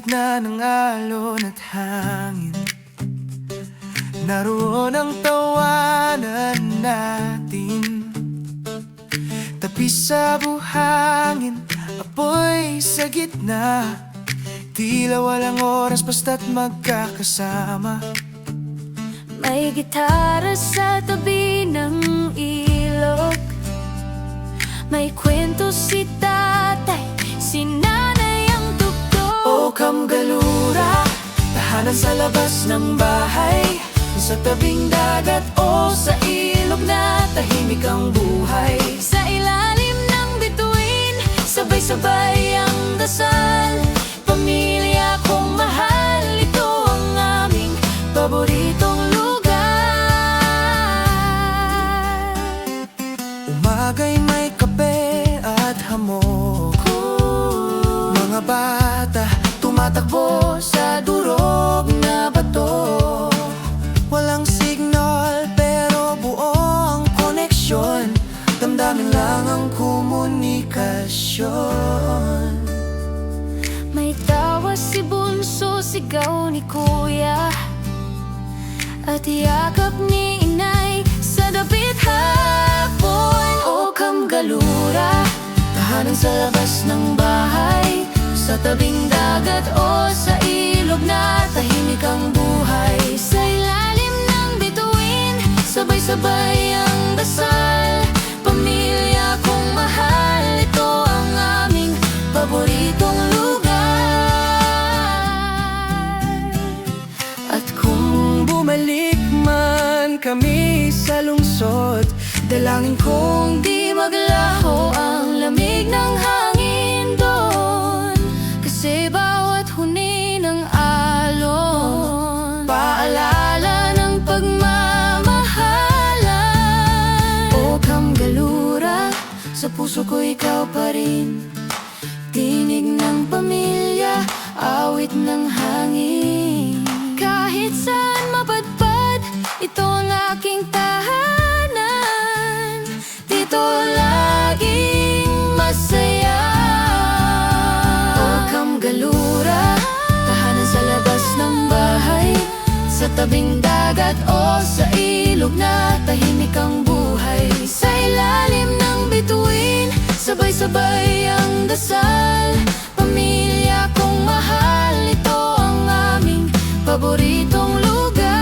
gitna ng alon at hangin, naroon ang tawanan natin. Tapis sa buhangin, apoy sa gitna, tila walang oras basta't magkakasama. May gitara sa tabi ng ilog, may kwento si tatay, si nanay ang tugtog. O kamgalura, tahanan sa labas ng bahay, sa tabing dagat o sa ilog na tahimik ang buhay. Sa ilalim ng bituin, sabay-sabay ang dasal. Pamilya kong mahal, ito ang aming paboritong lugar. Umaga'y may kape at hamog, mga bata tumatakbo sa durog na bato. Walang signal pero buo ang koneksyon, damdamin lang ang komunikasyon. May tawa si bunso, sigaw ni kuya, at yakap ni inay sa dapit hapon. O kamgalura, tahanan sa labas ng bahay, sa tabing dagat o sa ilog na tahimik ang buhay. Sa ilalim ng bituin, sabay-sabay ang dasal. Pamilya kong mahal, ito ang aming paboritong lugar. At kung bumalik man kami sa lungsod, dalangin kong Di maglaho ang lamig ng hangin doon, kasi bawat huni ng alon, paalala ng pagmamahalan. o kamgalura, Sa puso ko ikaw pa rin, tinig ng pamilya, awit ng hangin. Kahit saan mapadpad, ito ang aking tahanan. Dito laging masaya. o kamgalura, Tahanan sa labas ng bahay, sa tabing dagat o sa ilog na tahimik ang buhay. Sa ilalim ng bituin, sabay-sabay ang dasal. Pamilya kong mahal, ito ang aming paboritong lugar.